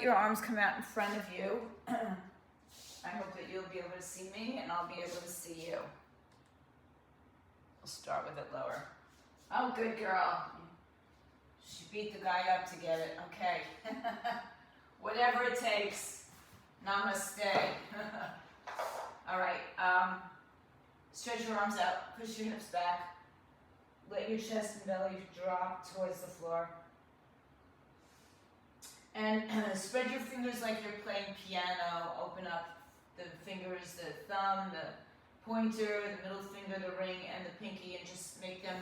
your arms come out in front of you. I hope that you'll be able to see me and I'll be able to see you. We'll start with it lower. Oh, good girl. She beat the guy up to get it. Okay. Whatever it takes. Namaste. All right. Stretch your arms out. Push your hips back. Let your chest and belly drop towards the floor. And spread your fingers like you're playing piano. Open up the fingers, the thumb, the pointer, the middle finger, the ring, and the pinky, and just make them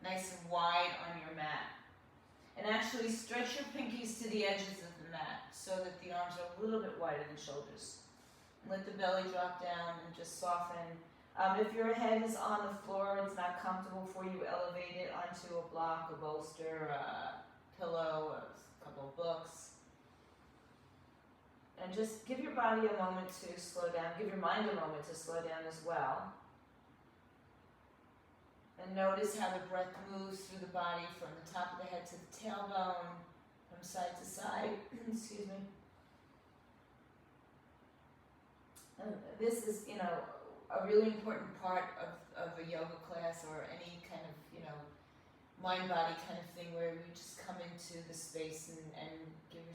nice and wide on your mat. And actually stretch your pinkies to the edges of the mat so that the arms are a little bit wider than shoulders. Let the belly drop down and just soften. If your head is on the floor, it's not comfortable for you, elevate it onto a block, a bolster, a pillow, a couple of books. And just give your body a moment to slow down. Give your mind a moment to slow down as well. And notice how the breath moves through the body from the top of the head to the tailbone, from side to side. Excuse me. And this is, a really important part of a yoga class or any kind of, mind-body kind of thing where you just come into the space and give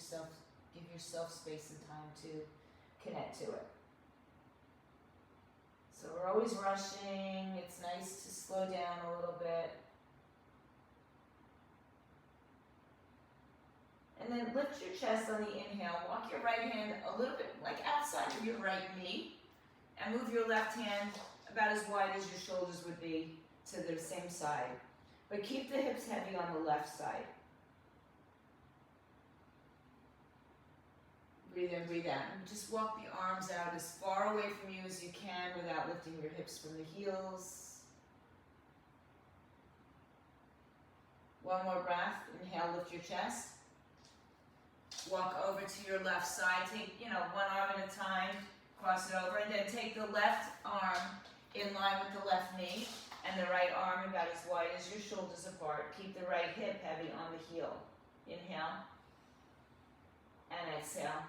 yourself space and time to connect to it. So we're always rushing. It's nice to slow down a little bit. And then lift your chest on the inhale. Walk your right hand a little bit like outside of your right knee. And move your left hand about as wide as your shoulders would be to the same side. But keep the hips heavy on the left side. Breathe in, breathe out. And just walk the arms out as far away from you as you can without lifting your hips from the heels. One more breath. Inhale, lift your chest. Walk over to your left side. Take, one arm at a time. Cross it over, and then take the left arm in line with the left knee, and the right arm about as wide as your shoulders apart. Keep the right hip heavy on the heel. Inhale, and exhale.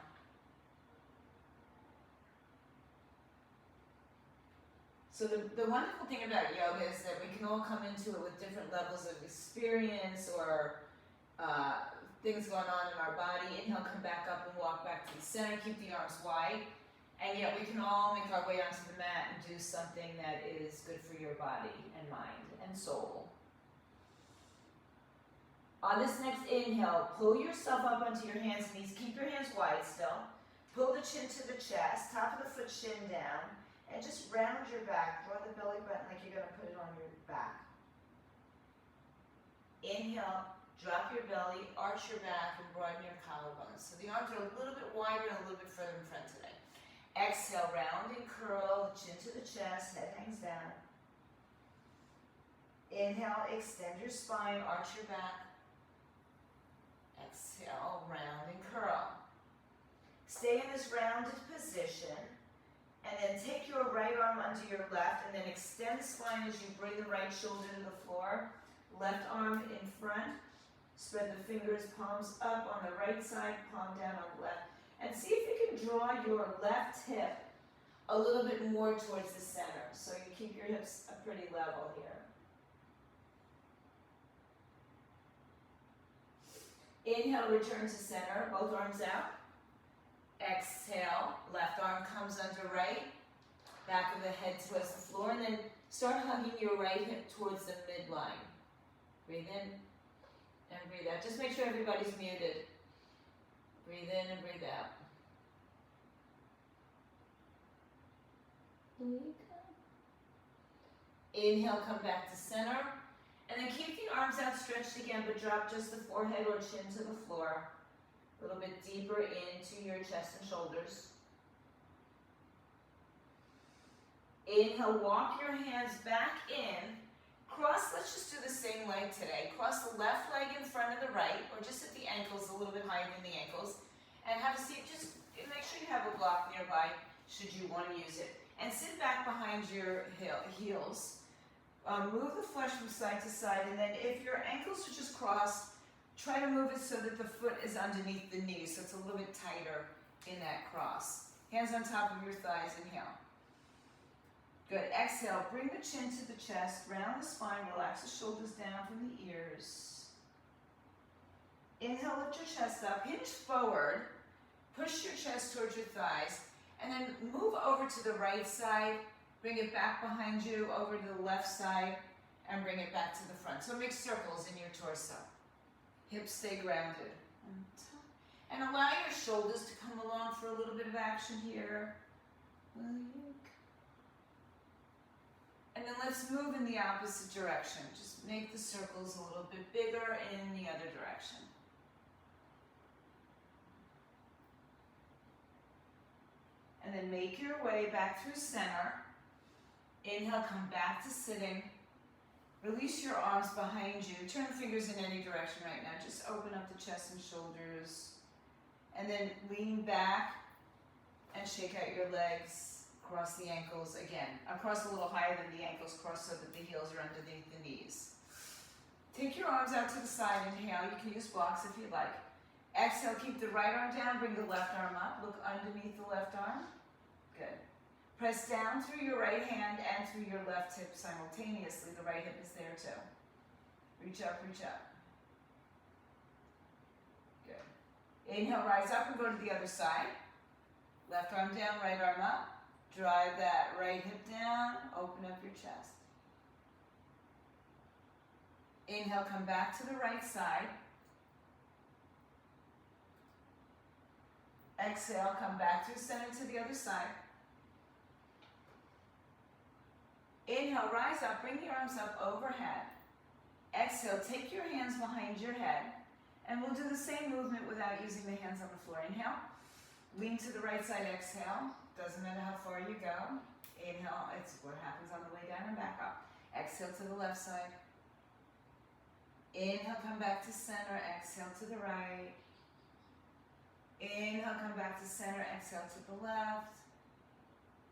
So the wonderful thing about yoga is that we can all come into it with different levels of experience or things going on in our body. Inhale, come back up and walk back to the center. Keep the arms wide. And yet we can all make our way onto the mat and do something that is good for your body and mind and soul. On this next inhale, pull yourself up onto your hands and knees. Keep your hands wide still. Pull the chin to the chest, top of the foot, shin down, and just round your back. Draw the belly button like you're going to put it on your back. Inhale, drop your belly, arch your back, and broaden your collarbones. So the arms are a little bit wider and a little bit further in front today. Exhale, round and curl, chin to the chest, head hangs down. Inhale, extend your spine, arch your back. Exhale, round and curl. Stay in this rounded position, and then take your right arm under your left, and then extend the spine as you bring the right shoulder to the floor. Left arm in front. Spread the fingers, palms up on the right side, palm down on the left. And see if you can draw your left hip a little bit more towards the center. So you keep your hips a pretty level here. Inhale, return to center, both arms out. Exhale, left arm comes under right, back of the head towards the floor, and then start hugging your right hip towards the midline. Breathe in and breathe out. Just make sure everybody's muted. Breathe in and breathe out. Inhale, come back to center. And then keep the arms outstretched again, but drop just the forehead or chin to the floor. A little bit deeper into your chest and shoulders. Inhale, walk your hands back in. Cross, let's just do the same leg today. Cross the left leg in front of the right, or just at the ankles, a little bit higher than the ankles. And have a seat, just make sure you have a block nearby, should you want to use it. And sit back behind your heels. Move the flesh from side to side, and then if your ankles are just crossed, Try to move it so that the foot is underneath the knee, so it's a little bit tighter in that cross. Hands on top of your thighs, inhale. Good, exhale, bring the chin to the chest, round the spine, relax the shoulders down from the ears. Inhale, lift your chest up, hinge forward, push your chest towards your thighs, and then move over to the right side, bring it back behind you, over to the left side, and bring it back to the front. So make circles in your torso. Hips stay grounded. And allow your shoulders to come along for a little bit of action here. And then let's move in the opposite direction. Just make the circles a little bit bigger in the other direction. And then make your way back through center. Inhale, come back to sitting. Release your arms behind you. Turn the fingers in any direction right now. Just open up the chest and shoulders. And then lean back and shake out your legs. Cross the ankles again. Cross a little higher than the ankles. Cross so that the heels are underneath the knees. Take your arms out to the side. Inhale. You can use blocks if you like. Exhale. Keep the right arm down. Bring the left arm up. Look underneath the left arm. Good. Press down through your right hand and through your left hip simultaneously. The right hip is there too. Reach up, reach up. Good. Inhale, rise up and go to the other side. Left arm down, right arm up. Drive that right hip down. Open up your chest. Inhale, come back to the right side. Exhale, come back through center to the other side. Inhale, rise up, bring your arms up overhead. Exhale, take your hands behind your head. And we'll do the same movement without using the hands on the floor. Inhale, lean to the right side, exhale. Doesn't matter how far you go. Inhale, it's what happens on the way down and back up. Exhale to the left side. Inhale, come back to center, exhale to the right. Inhale, come back to center, exhale to the left.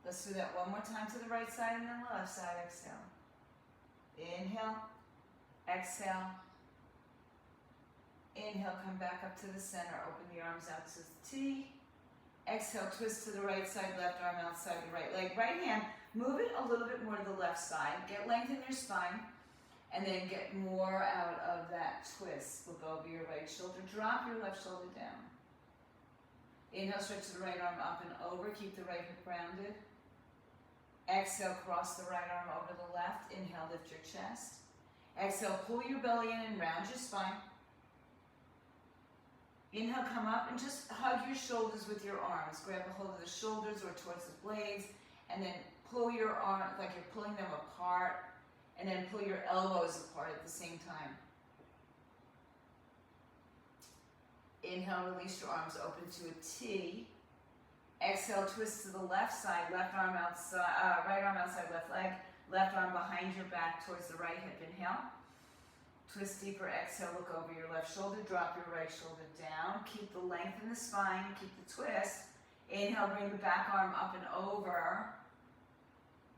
Let's do that one more time to the right side and then the left side, exhale. Inhale, exhale. Inhale, come back up to the center, open the arms out to the T. Exhale, twist to the right side, left arm outside the right leg. Right hand, move it a little bit more to the left side. Get length in your spine, and then get more out of that twist. Look over your right shoulder, drop your left shoulder down. Inhale, stretch the right arm up and over, keep the right hip rounded. Exhale, cross the right arm over the left. Inhale, lift your chest. Exhale, pull your belly in and round your spine. Inhale, come up and just hug your shoulders with your arms. Grab a hold of the shoulders or towards the blades, and then pull your arms like you're pulling them apart, and then pull your elbows apart at the same time. Inhale, release your arms open to a T. Exhale, twist to the left side, left arm outside, right arm outside left leg, left arm behind your back towards the right hip. Inhale. Twist deeper, exhale, look over your left shoulder, drop your right shoulder down. Keep the length in the spine, keep the twist. Inhale, bring the back arm up and over.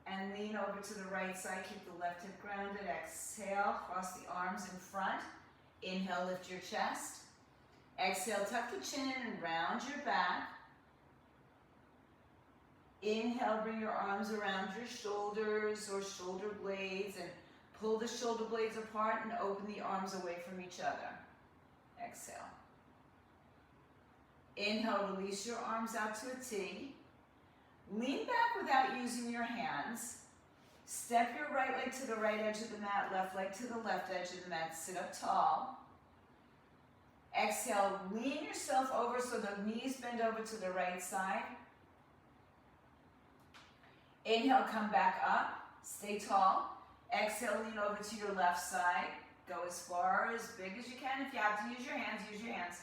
And lean over to the right side, keep the left hip grounded. Exhale, cross the arms in front. Inhale, lift your chest. Exhale, tuck the chin in and round your back. Inhale, bring your arms around your shoulders or shoulder blades and pull the shoulder blades apart and open the arms away from each other. Exhale. Inhale, release your arms out to a T. Lean back without using your hands. Step your right leg to the right edge of the mat, left leg to the left edge of the mat. Sit up tall. Exhale, lean yourself over so the knees bend over to the right side. Inhale, come back up. Stay tall. Exhale, lean over to your left side. Go as far, as big as you can. If you have to use your hands, use your hands.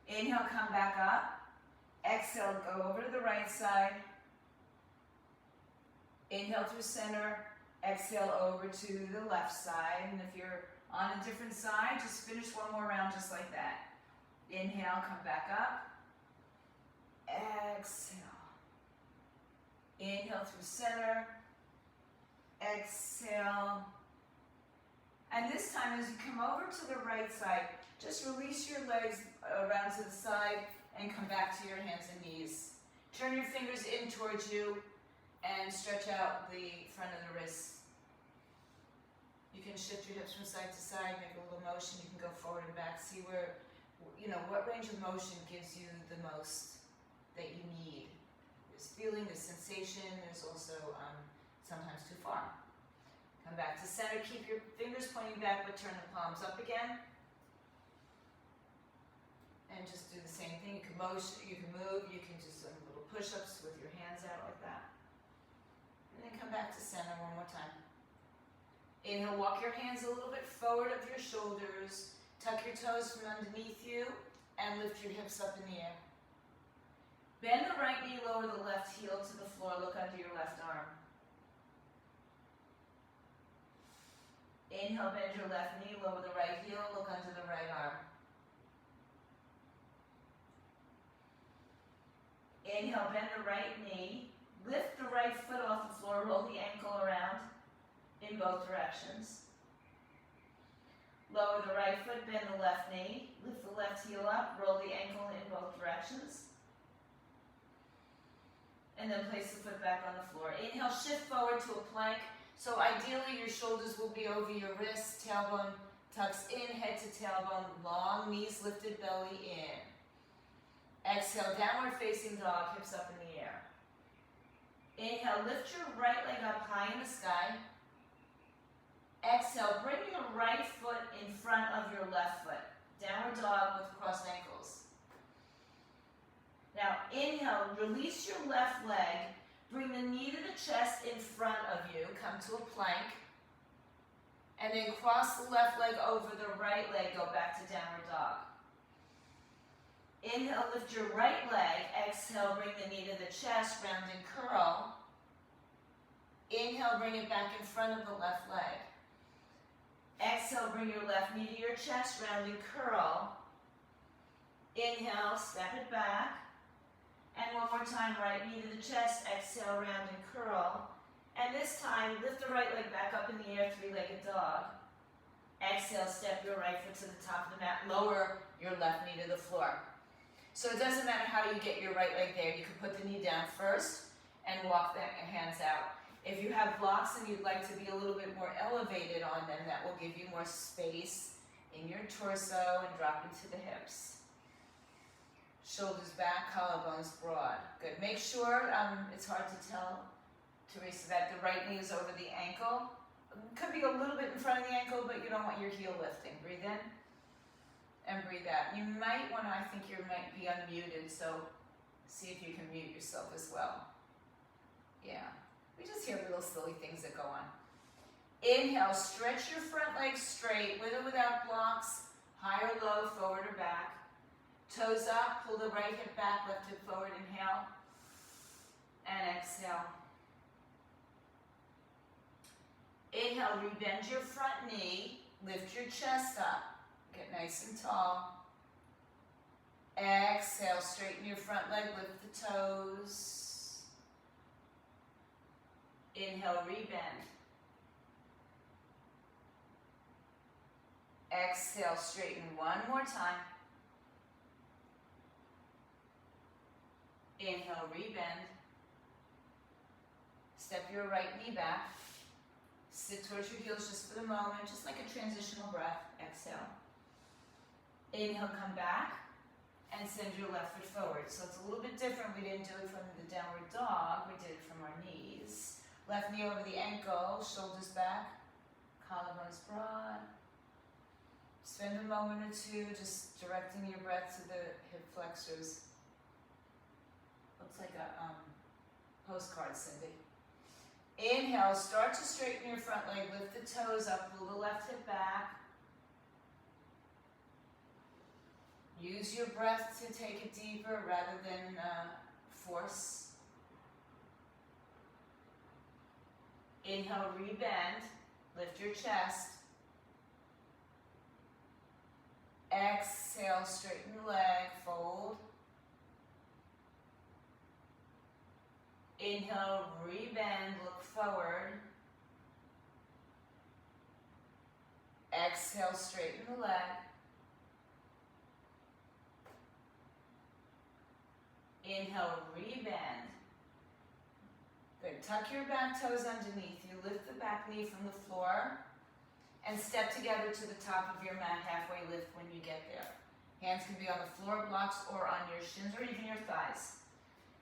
Inhale, come back up. Exhale, go over to the right side. Inhale through center. Exhale over to the left side. And if you're on a different side, just finish one more round just like that. Inhale, come back up. Exhale. Inhale through center. Exhale. And this time, as you come over to the right side, Just release your legs around to the side and come back to your hands and knees. Turn your fingers in towards you and stretch out the front of the wrists. You can shift your hips from side to side, make a little motion. You can go forward and back. See where, what range of motion gives you the most that you need. There's feeling, there's sensation, there's also sometimes too far. Come back to center. Keep your fingers pointing back, but turn the palms up again. And just do the same thing. You can motion, you can move, you can do some little push-ups with your hands out like that. And then come back to center one more time. Inhale, walk your hands a little bit forward of your shoulders. Tuck your toes from underneath you and lift your hips up in the air. Bend the right knee, lower the left heel to the floor. Look under your left arm. Inhale, bend your left knee, lower the right heel, look under the right arm. Inhale, bend the right knee, lift the right foot off the floor, roll the ankle around in both directions. Lower the right foot, bend the left knee, lift the left heel up, roll the ankle in both directions. And then place the foot back on the floor. Inhale, shift forward to a plank. So ideally your shoulders will be over your wrists, tailbone tucks in, head to tailbone, long knees lifted, belly in. Exhale, downward facing dog, hips up in the air. Inhale, lift your right leg up high in the sky. Exhale, bring your right foot in front of your left foot. Downward dog with crossed ankles. Now inhale, release your left leg. Bring the knee to the chest in front of you. Come to a plank. And then cross the left leg over the right leg. Go back to downward dog. Inhale, lift your right leg. Exhale, bring the knee to the chest, round and curl. Inhale, bring it back in front of the left leg. Exhale, bring your left knee to your chest, round and curl. Inhale, step it back. And one more time, right knee to the chest, exhale, round and curl. And this time, lift the right leg back up in the air, three-legged dog. Exhale, step your right foot to the top of the mat, lower your left knee to the floor. So it doesn't matter how you get your right leg there. You can put the knee down first and walk the hands out. If you have blocks and you'd like to be a little bit more elevated on them, that will give you more space in your torso and drop into the hips. Shoulders back, collarbones broad. Good. Make sure, it's hard to tell, Teresa, that the right knee is over the ankle. Could be a little bit in front of the ankle, but you don't want your heel lifting. Breathe in and breathe out. You might want to, I think you might be unmuted, so see if you can mute yourself as well. Yeah. We just hear little silly things that go on. Inhale, stretch your front leg straight, with or without blocks, high or low, forward or back. Toes up, pull the right hip back, left hip forward, inhale, and exhale. Inhale, rebend your front knee, lift your chest up, get nice and tall. Exhale, straighten your front leg, lift the toes. Inhale, rebend. Exhale, straighten one more time. Inhale, rebend. Step your right knee back. Sit towards your heels just for the moment, just like a transitional breath. Exhale. Inhale, come back and send your left foot forward. So it's a little bit different. We didn't do it from the downward dog. We did it from our knees. Left knee over the ankle, shoulders back, collarbones broad. Spend a moment or two just directing your breath to the hip flexors. Looks like a postcard, Cindy. Inhale, start to straighten your front leg, lift the toes up, pull the left hip back. Use your breath to take it deeper rather than force. Inhale, rebend, lift your chest. Exhale, straighten the leg, fold. Inhale, rebend, look forward. Exhale, straighten the leg. Inhale, rebend. Good. Tuck your back toes underneath. You lift the back knee from the floor and step together to the top of your mat, halfway lift when you get there. Hands can be on the floor blocks or on your shins or even your thighs.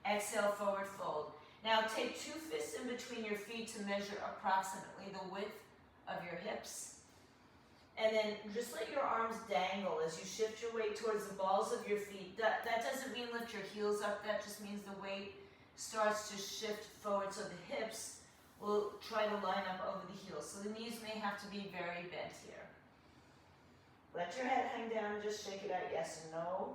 Exhale, forward fold. Now take 2 fists in between your feet to measure approximately the width of your hips. And then just let your arms dangle as you shift your weight towards the balls of your feet. That doesn't mean lift your heels up, that just means the weight starts to shift forward, so the hips will try to line up over the heels. So the knees may have to be very bent here. Let your head hang down and just shake it out, yes or no.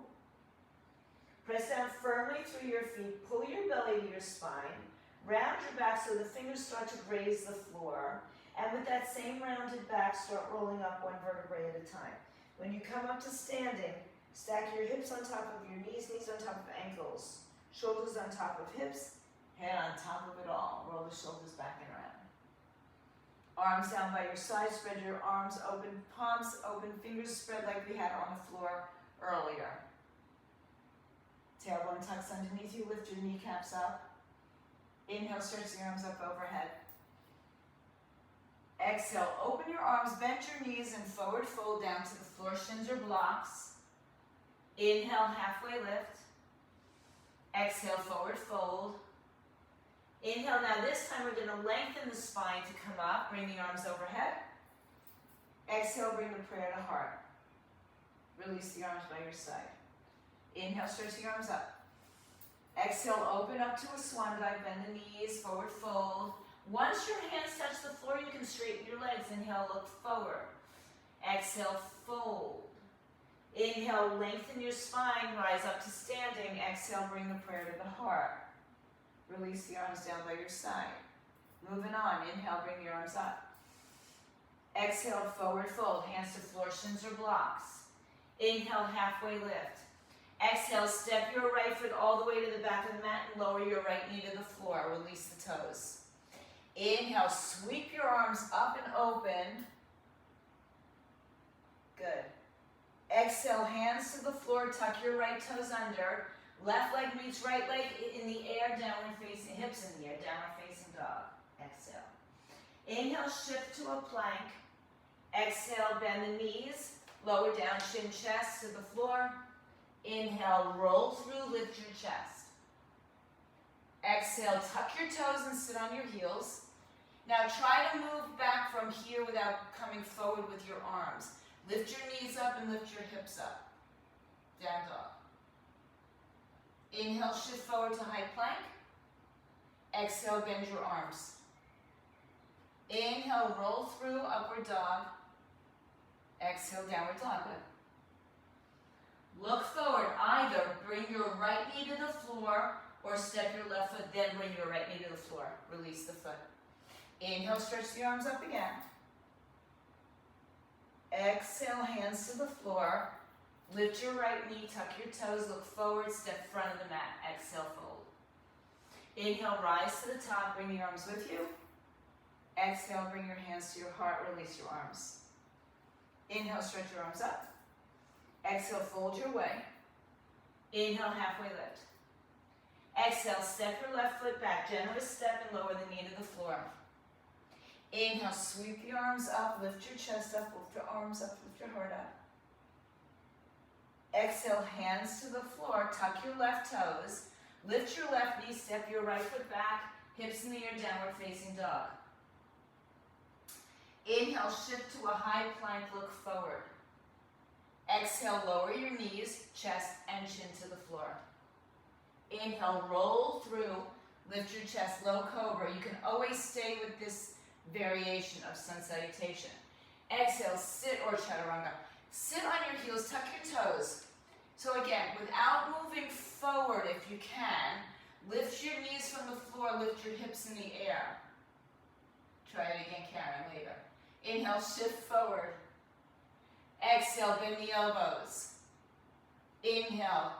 Press down firmly through your feet, pull your belly to your spine, round your back so the fingers start to graze the floor. And with that same rounded back, start rolling up 1 vertebrae at a time. When you come up to standing, stack your hips on top of your knees, knees on top of ankles, shoulders on top of hips, head on top of it all. Roll the shoulders back and around. Arms down by your side, spread your arms open, palms open, fingers spread like we had on the floor earlier. Tailbone tucks underneath you, lift your kneecaps up. Inhale, stretch the arms up overhead. Exhale, open your arms, bend your knees, and forward fold down to the floor, shins or blocks. Inhale, halfway lift. Exhale, forward fold. Inhale, now this time we're going to lengthen the spine to come up, bring the arms overhead. Exhale, bring the prayer to heart. Release the arms by your side. Inhale, stretch the arms up. Exhale, open up to a swan dive, bend the knees, forward fold. Once your hands touch the floor, you can straighten your legs. Inhale, look forward. Exhale, fold. Inhale, lengthen your spine, rise up to standing. Exhale, bring the prayer to the heart. Release the arms down by your side. Moving on, inhale, bring your arms up. Exhale, forward fold, hands to floor, shins or blocks. Inhale, halfway lift. Exhale, step your right foot all the way to the back of the mat and lower your right knee to the floor. Release the toes. Inhale, sweep your arms up and open. Good. Exhale, hands to the floor, tuck your right toes under. Left leg meets right leg in the air, downward facing, hips in the air, downward facing dog. Exhale. Inhale, shift to a plank. Exhale, bend the knees, lower down, shin, chest to the floor. Inhale, roll through, lift your chest. Exhale, tuck your toes and sit on your heels. Now try to move back from here without coming forward with your arms. Lift your knees up and lift your hips up. Down dog. Inhale, shift forward to high plank. Exhale, bend your arms. Inhale, roll through, upward dog. Exhale, downward dog. Good. Look forward. Either bring your right knee to the floor or step your left foot, then bring your right knee to the floor. Release the foot. Inhale, stretch the arms up again. Exhale, hands to the floor. Lift your right knee, tuck your toes, look forward, step front of the mat. Exhale, fold. Inhale, rise to the top, bring the arms with you. Exhale, bring your hands to your heart, release your arms. Inhale, stretch your arms up. Exhale, fold your way. Inhale, halfway lift. Exhale, step your left foot back, generous step and lower the knee to the floor. Inhale, sweep your arms up, lift your chest up, lift your arms up, lift your heart up. Exhale, hands to the floor, tuck your left toes, lift your left knee, step your right foot back, hips in the air, downward facing dog. Inhale, shift to a high plank, look forward. Exhale, lower your knees, chest and chin to the floor. Inhale, roll through, lift your chest, low cobra. You can always stay with this variation of sun salutation. Exhale, sit or chaturanga. Sit on your heels, tuck your toes. So again, without moving forward if you can, lift your knees from the floor, lift your hips in the air. Try it again, Karen, later. Inhale, shift forward. Exhale, bend the elbows. Inhale,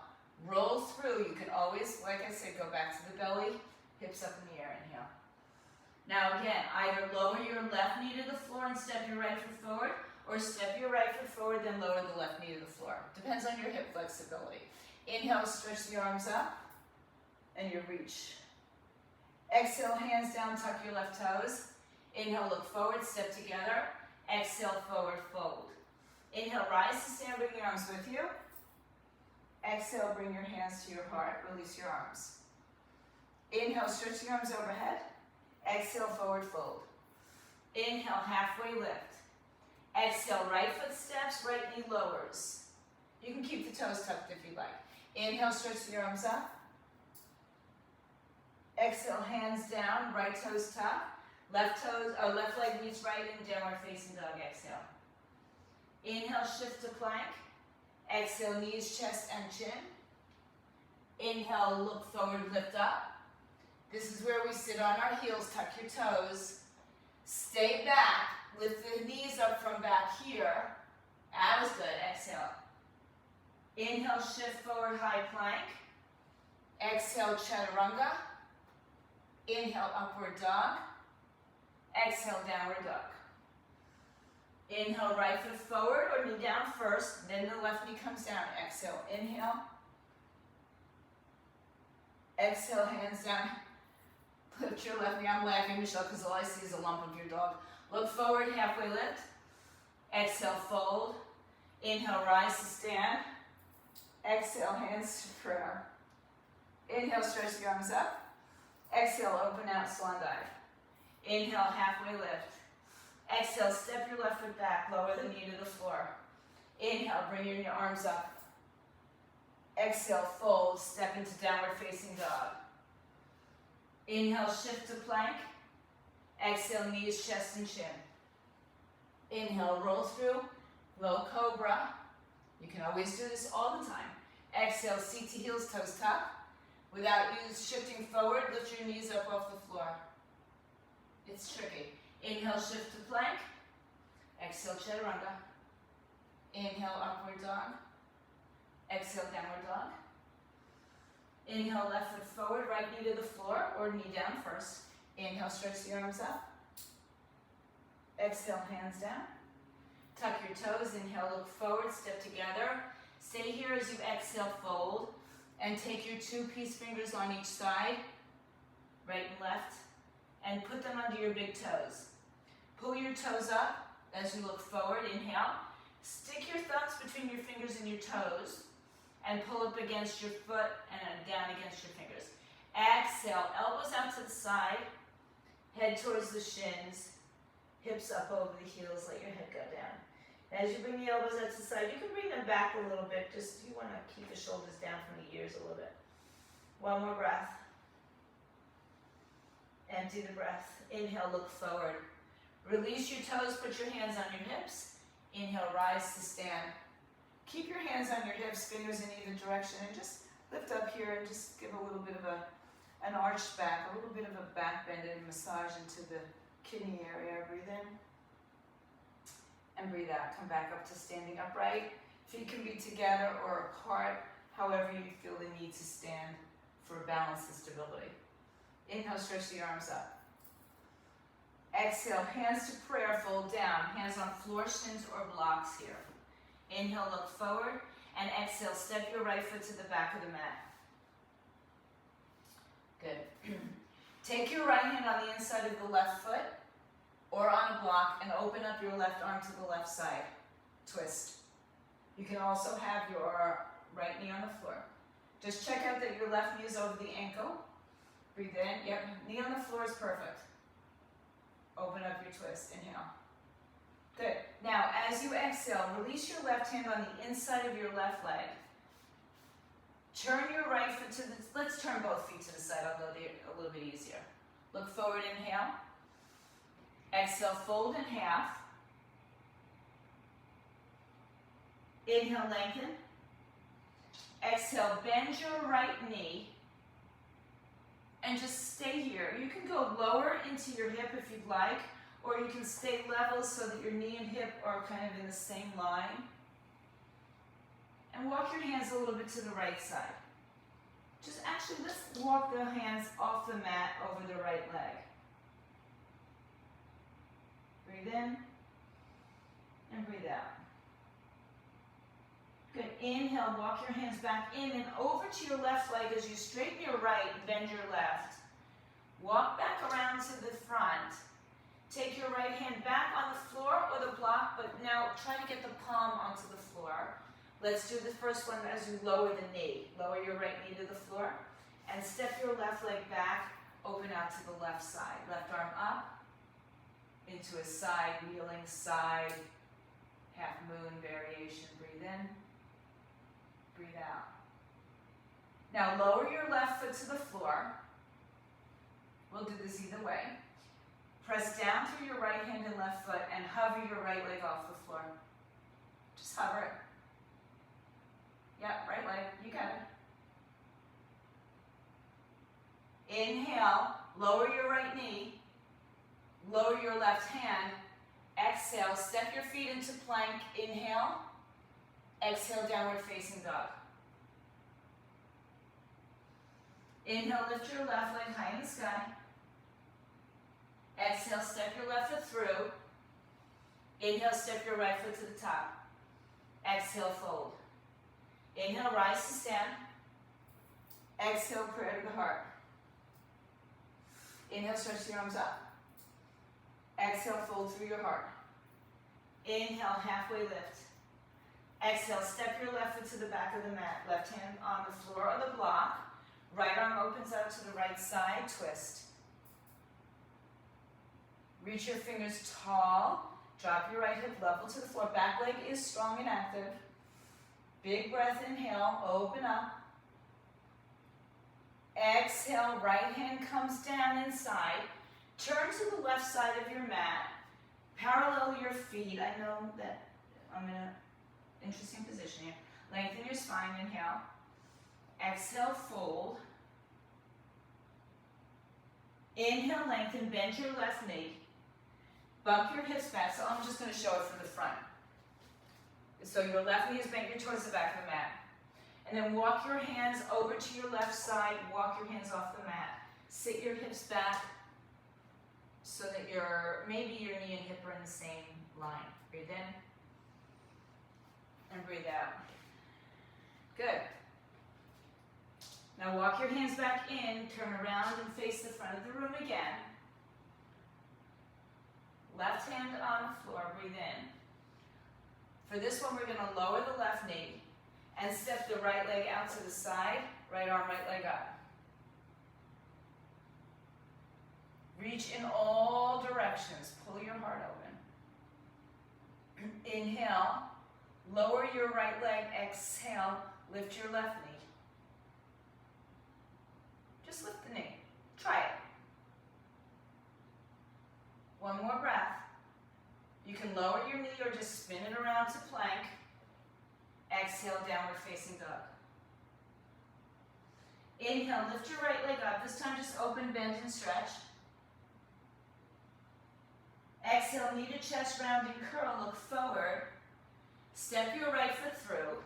roll through. You can always, like I said, go back to the belly, hips up in the air, inhale. Now again, either lower your left knee to the floor and step your right foot forward, or step your right foot forward, then lower the left knee to the floor. Depends on your hip flexibility. Inhale, stretch the arms up. and your reach. Exhale, hands down, tuck your left toes. Inhale, look forward, step together. Exhale, forward, fold. Inhale, rise to stand, bring your arms with you. Exhale, bring your hands to your heart, release your arms. Inhale, stretch the arms overhead. Exhale, forward fold. Inhale, halfway lift. Exhale, right foot steps, right knee lowers. You can keep the toes tucked if you like. Inhale, stretch the arms up. Exhale, hands down, right toes tuck. Left leg meets right in downward facing dog. Exhale. Inhale, shift to plank. Exhale, knees, chest, and chin. Inhale, look forward, lift up. This is where we sit on our heels, tuck your toes. Stay back, lift the knees up from back here. That was good, exhale. Inhale, shift forward, high plank. Exhale, chaturanga. Inhale, upward dog. Exhale, downward dog. Inhale, right foot forward or knee down first, then the left knee comes down. Exhale, inhale. Exhale, hands down. Lift your left knee. I'm laughing, Michelle, because all I see is a lump of your dog. Look forward, halfway lift. Exhale, fold. Inhale, rise to stand. Exhale, hands to prayer. Inhale, stretch the arms up. Exhale, open out, swan dive. Inhale, halfway lift. Exhale, step your left foot back, lower the knee to the floor. Inhale, bring your arms up. Exhale, fold, step into downward facing dog. Inhale, shift to plank. Exhale, knees, chest, and chin. Inhale, roll through, low cobra. You can always do this all the time. Exhale, seat to heels, toes tuck. Without you shifting forward, lift your knees up off the floor. It's tricky. Inhale, shift to plank. Exhale, chaturanga. Inhale, upward dog. Exhale, downward dog. Inhale, left foot forward, right knee to the floor, or knee down first. Inhale, stretch the arms up. Exhale, hands down. Tuck your toes. Inhale, look forward, step together. Stay here as you exhale, fold. And take your two peace fingers on each side, right and left, and put them under your big toes. Pull your toes up as you look forward. Inhale. Stick your thumbs between your fingers and your toes, and pull up against your foot and down against your fingers. Exhale, elbows out to the side, head towards the shins, hips up over the heels, let your head go down. As you bring the elbows out to the side, you can bring them back a little bit, just you want to keep the shoulders down from the ears a little bit. One more breath. Empty the breath. Inhale, look forward. Release your toes, put your hands on your hips. Inhale, rise to stand. Keep your hands on your hips, fingers in either direction, and just lift up here and just give a little bit of an arch back, a little bit of a back bend and massage into the kidney area. Breathe in and breathe out. Come back up to standing upright. Feet can be together or apart, however you feel the need to stand for balance and stability. Inhale, stretch the arms up. Exhale, hands to prayer, fold down. Hands on floor, shins, or blocks here. Inhale, look forward, and exhale, step your right foot to the back of the mat. Good. Take your right hand on the inside of the left foot, or on a block, and open up your left arm to the left side. Twist. You can also have your right knee on the floor. Just check out that your left knee is over the ankle. Breathe in. Yep, knee on the floor is perfect. Open up your twist. Inhale. Good. Now, as you exhale, release your left hand on the inside of your left leg. Turn your right foot to the, let's turn both feet to the side, although they're a little bit easier. Look forward, inhale. Exhale, fold in half. Inhale, lengthen. Exhale, bend your right knee. And just stay here. You can go lower into your hip if you'd like, or you can stay level so that your knee and hip are kind of in the same line. And walk your hands a little bit to the right side. Just actually, let's walk the hands off the mat over the right leg. Breathe in and breathe out. Good. Inhale, walk your hands back in and over to your left leg as you straighten your your right, bend your left. Walk back around to the front. Take your right hand back on the floor or the block, but now try to get the palm onto the floor. Let's do the first one as you lower the knee. Lower your right knee to the floor and step your left leg back, open out to the left side. Left arm up into a side, wheeling side, half moon variation. Breathe in, breathe out. Now lower your left foot to the floor. We'll do this either way. Press down through your right hand and left foot and hover your right leg off the floor. Just hover it. Yep, right leg, you got it. Inhale, lower your right knee, lower your left hand. Exhale, step your feet into plank. Inhale, exhale, downward facing dog. Inhale, lift your left leg high in the sky. Exhale, step your left foot through. Inhale, step your right foot to the top. Exhale, fold. Inhale, rise to stand. Exhale, prayer to the heart. Inhale, stretch the arms up. Exhale, fold through your heart. Inhale, halfway lift. Exhale, step your left foot to the back of the mat. Left hand on the floor or the block. Right arm opens out to the right side, twist. Reach your fingers tall. Drop your right hip level to the floor. Back leg is strong and active. Big breath, inhale, open up. Exhale, right hand comes down inside. Turn to the left side of your mat. Parallel your feet. I know that I'm in an interesting position here. Lengthen your spine, inhale. Exhale, fold. Inhale, lengthen, bend your left knee. Bump your hips back, so I'm just going to show it from the front. So your left knee is bent, you're towards the back of the mat. And then walk your hands over to your left side, walk your hands off the mat. Sit your hips back so that maybe your knee and hip are in the same line. Breathe in and breathe out. Good. Now walk your hands back in, turn around and face the front of the room again. Left hand on the floor, breathe in. For this one, we're going to lower the left knee and step the right leg out to the side, right arm, right leg up. Reach in all directions, pull your heart open. Inhale, lower your right leg, exhale, lift your left knee. Just lift the knee, try it. One more breath. You can lower your knee or just spin it around to plank. Exhale, downward facing dog. Inhale, lift your right leg up. This time just open, bend, and stretch. Exhale, knee to chest, rounding curl, look forward. Step your right foot through.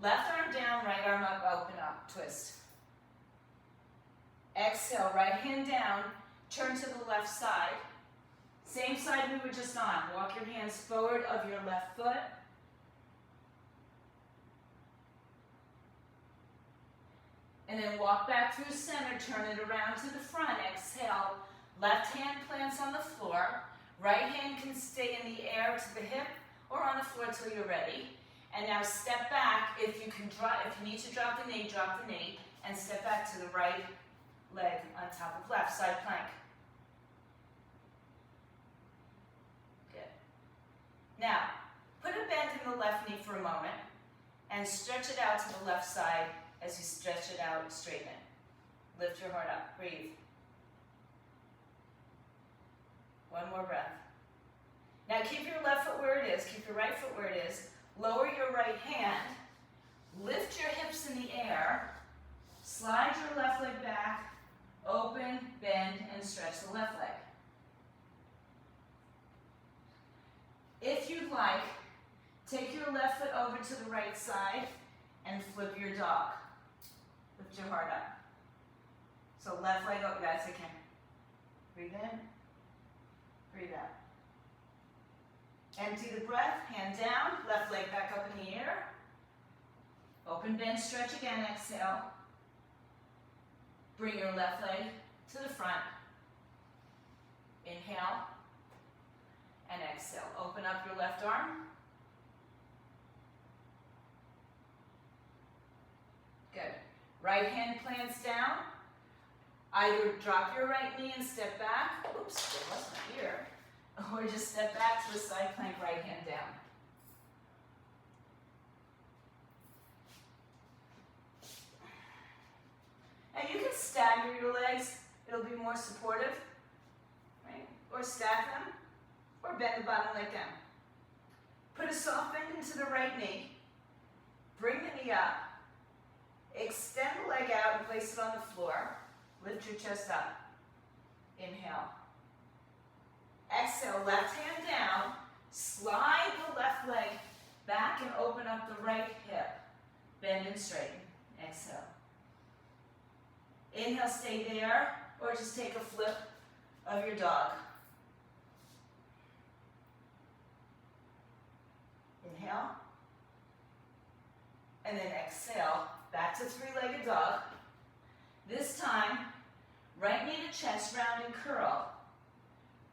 Left arm down, right arm up, open up, twist. Exhale, right hand down, turn to the left side. Same side we were just on. Walk your hands forward of your left foot. And then walk back through center, turn it around to the front. Exhale, left hand plants on the floor. Right hand can stay in the air to the hip or on the floor till you're ready. And now step back. If you need to drop the knee, and step back to the right leg on top of left, side plank. Now, put a bend in the left knee for a moment and stretch it out to the left side as you stretch it out, straighten it. Lift your heart up, breathe. One more breath. Now keep your left foot where it is, keep your right foot where it is, lower your right hand, lift your hips in the air, slide your left leg back, open, bend, and stretch the left leg. If you'd like, take your left foot over to the right side and flip your dog. Lift your heart up. So left leg up, that's okay. Breathe in, breathe out. Empty the breath, hand down, left leg back up in the air. Open, bend, stretch again, exhale. Bring your left leg to the front. Inhale and exhale. Open up your left arm. Good. Right hand plants down. Either drop your right knee and step back. Oops, it wasn't here. Or just step back to a side plank, right hand down. And you can stagger your legs. It'll be more supportive, right? Or stack them, or bend the bottom leg down. Put a soft bend into the right knee. Bring the knee up. Extend the leg out and place it on the floor. Lift your chest up. Inhale. Exhale, left hand down. Slide the left leg back and open up the right hip. Bend and straighten. Exhale. Inhale, stay there, or just take a flip of your dog. Inhale. And then exhale, back to three-legged dog. This time, right knee to chest, round and curl.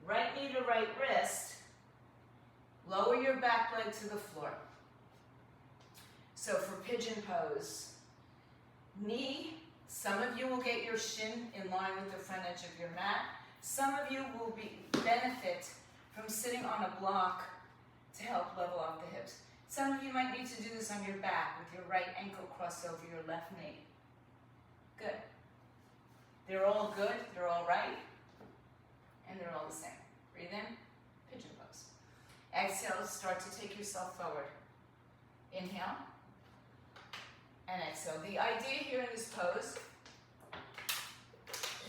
Right knee to right wrist. Lower your back leg to the floor. So for pigeon pose, knee, some of you will get your shin in line with the front edge of your mat. Some of you will benefit from sitting on a block to help level off the hips. Some of you might need to do this on your back with your right ankle crossed over your left knee. Good. They're all good, they're all right, and they're all the same. Breathe in, pigeon pose. Exhale, start to take yourself forward. Inhale, and exhale. The idea here in this pose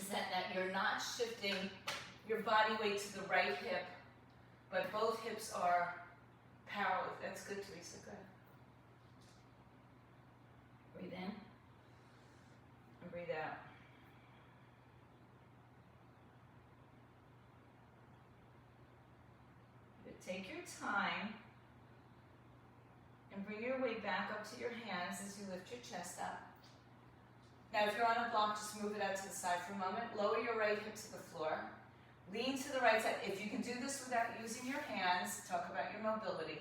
is that you're not shifting your body weight to the right hip, but both hips are parallel. That's good, Teresa, good. Breathe in, and breathe out. Take your time and bring your weight back up to your hands as you lift your chest up. Now if you're on a block, just move it out to the side for a moment. Lower your right hip to the floor. Lean to the right side. If you can do this without using your hands, talk about your mobility.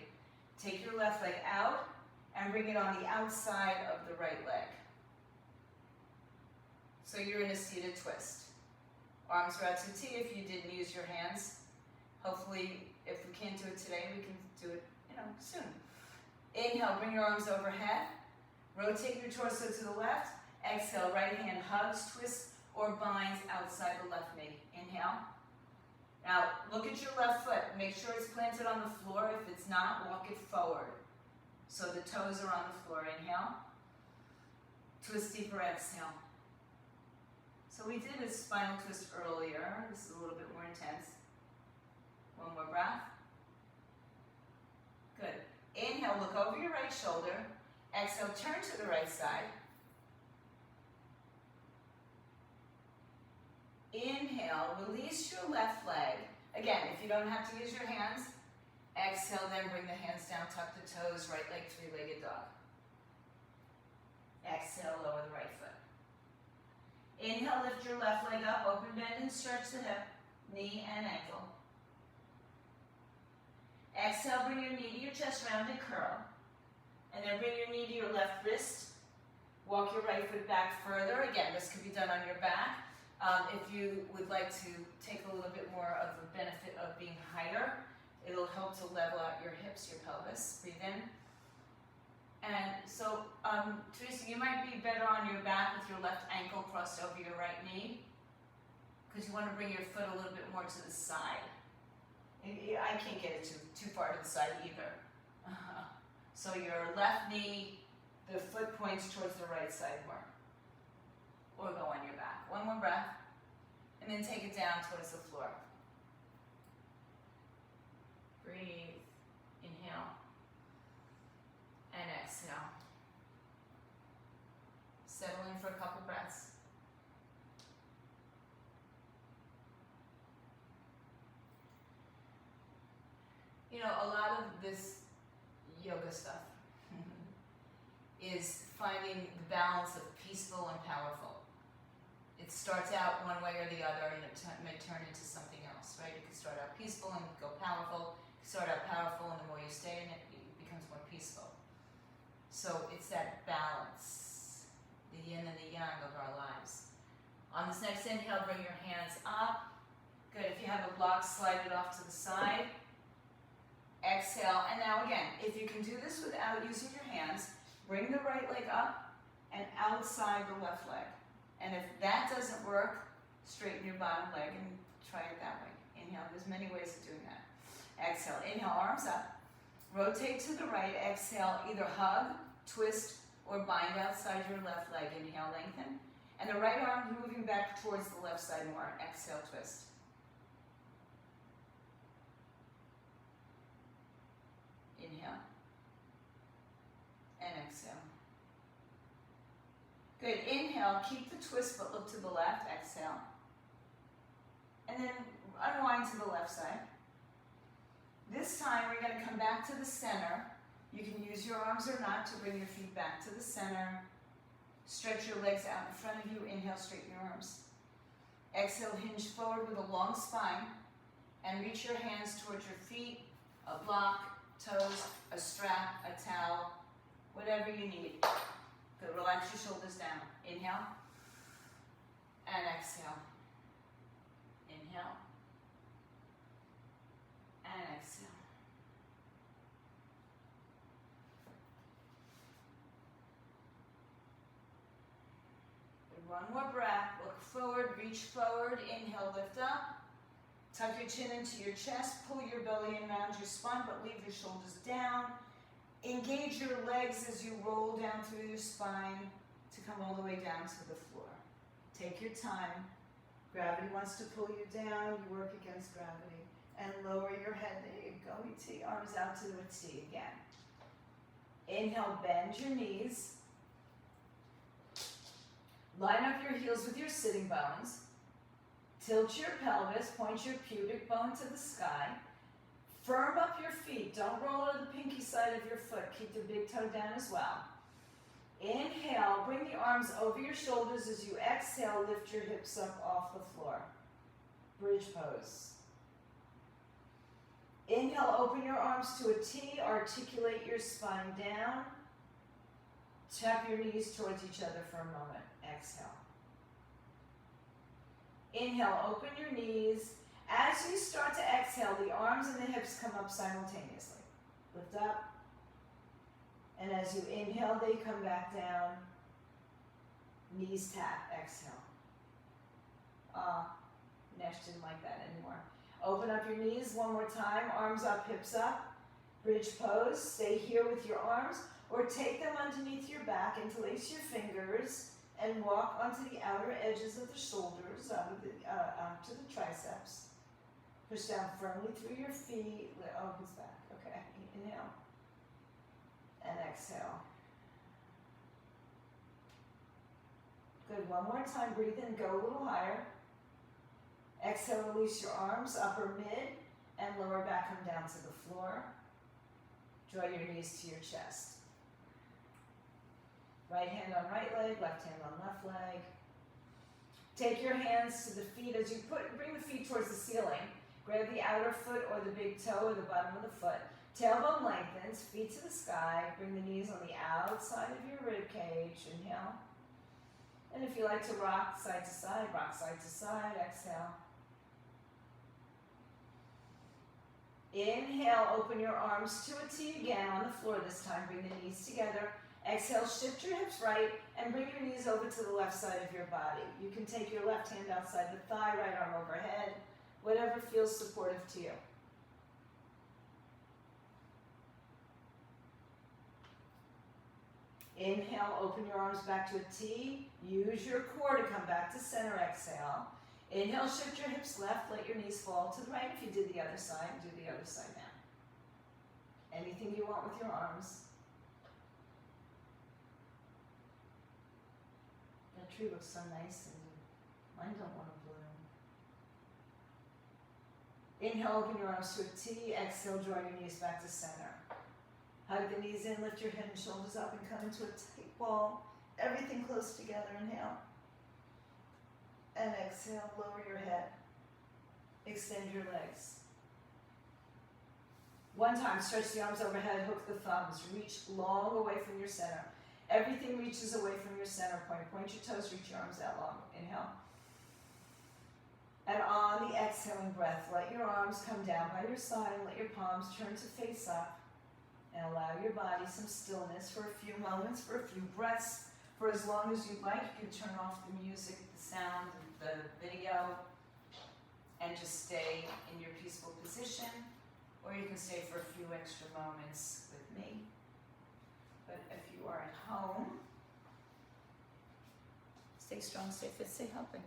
Take your left leg out and bring it on the outside of the right leg. So you're in a seated twist. Arms are out to T if you didn't use your hands. Hopefully, if we can't do it today, we can do it, soon. Inhale, bring your arms overhead. Rotate your torso to the left. Exhale, right hand hugs, twists, or binds outside the left knee. Inhale. Now, look at your left foot. Make sure it's planted on the floor. If it's not, walk it forward. So the toes are on the floor. Inhale. Twist deeper, exhale. So we did a spinal twist earlier. This is a little bit more intense. One more breath. Good. Inhale, look over your right shoulder. Exhale, turn to the right side. Inhale, release your left leg. Again, if you don't have to use your hands, exhale, then bring the hands down, tuck the toes, right leg, three-legged dog. Exhale, lower the right foot. Inhale, lift your left leg up, open, bend, and stretch the hip, knee and ankle. Exhale, bring your knee to your chest, round and curl. And then bring your knee to your left wrist. Walk your right foot back further. Again, this can be done on your back. If you would like to take a little bit more of the benefit of being higher, it'll help to level out your hips, your pelvis. Breathe in. And so, Teresa, you might be better on your back with your left ankle crossed over your right knee, because you want to bring your foot a little bit more to the side. I can't get it too far to the side either. So your left knee, the foot points towards the right side more. Or go on your back. One more breath. And then take it down towards the floor. Breathe. Inhale. And exhale. Settle in for a couple breaths. A lot of this yoga stuff is finding the balance of peaceful and powerful. It's starts out one way or the other, and it may turn into something else, right? It can start out peaceful and go powerful. It can start out powerful, and the more you stay in it, it becomes more peaceful. So it's that balance, the yin and the yang of our lives. On this next inhale, bring your hands up. Good. If you have a block, slide it off to the side. Exhale. And now again, if you can do this without using your hands, bring the right leg up and outside the left leg. And if that doesn't work, straighten your bottom leg and try it that way. Inhale. There's many ways of doing that. Exhale. Inhale, arms up. Rotate to the right. Exhale, either hug, twist, or bind outside your left leg. Inhale, lengthen. And the right arm moving back towards the left side more. Exhale, twist. Inhale. And exhale. Good. Inhale, keep the twist but look to the left. Exhale. And then unwind to the left side. This time we're going to come back to the center. You can use your arms or not to bring your feet back to the center. Stretch your legs out in front of you. Inhale, straighten your arms. Exhale, hinge forward with a long spine. And reach your hands towards your feet, a block, toes, a strap, a towel, whatever you need. Good. Relax your shoulders down. Inhale. And exhale. Inhale. And exhale. One more breath. Look forward, reach forward. Inhale, lift up. Tuck your chin into your chest. Pull your belly in around your spine, but leave your shoulders down. Engage your legs as you roll down through your spine to come all the way down to the floor. Take your time. Gravity wants to pull you down. You work against gravity. And lower your head. There you go. T. Arms out to a T again. Inhale, bend your knees. Line up your heels with your sitting bones. Tilt your pelvis, point your pubic bone to the sky. Firm up your feet. Don't roll to the pinky side of your foot. Keep the big toe down as well. Inhale, bring the arms over your shoulders. As you exhale, lift your hips up off the floor. Bridge pose. Inhale, open your arms to a T. Articulate your spine down. Tap your knees towards each other for a moment. Exhale. Inhale, open your knees. As you start to exhale, the arms and the hips come up simultaneously. Lift up. And as you inhale, they come back down. Knees tap. Exhale. Nesh didn't like that anymore. Open up your knees one more time. Arms up, hips up. Bridge pose. Stay here with your arms. Or take them underneath your back, interlace your fingers, and walk onto the outer edges of the shoulders, onto the triceps. Push down firmly through your feet. Oh, who's back? Okay. Inhale. And exhale. Good. One more time. Breathe in. Go a little higher. Exhale. Release your arms, upper mid, and lower back. Come down to the floor. Draw your knees to your chest. Right hand on right leg, left hand on left leg. Take your hands to the feet as you bring the feet towards the ceiling. Grab the outer foot or the big toe or the bottom of the foot. Tailbone lengthens, feet to the sky. Bring the knees on the outside of your rib cage. Inhale. And if you like to rock side to side, rock side to side. Exhale. Inhale, open your arms to a T again on the floor this time. Bring the knees together. Exhale, shift your hips right and bring your knees over to the left side of your body. You can take your left hand outside the thigh, right arm overhead, whatever feels supportive to you. Inhale, open your arms back to a T. Use your core to come back to center. Exhale. Inhale, shift your hips left, let your knees fall to the right. If you did the other side, do the other side now. Anything you want with your arms. That tree looks so nice and mine don't want to bloom. Inhale, open your arms to a T. Exhale, draw your knees back to center. Hug the knees in, lift your head and shoulders up and come into a tight ball. Everything close together. Inhale. and exhale, lower your head. Extend your legs. One time, stretch the arms overhead, hook the thumbs, reach long away from your center. Everything reaches away from your center point. Point your toes, reach your arms out long. Inhale. And on the exhaling breath, let your arms come down by your side and let your palms turn to face up. And allow your body some stillness for a few moments, for a few breaths, for as long as you'd like. You can turn off the music, the sound, the video, and just stay in your peaceful position. Or you can stay for a few extra moments with me. But if you are at home, stay strong, stay fit, stay healthy.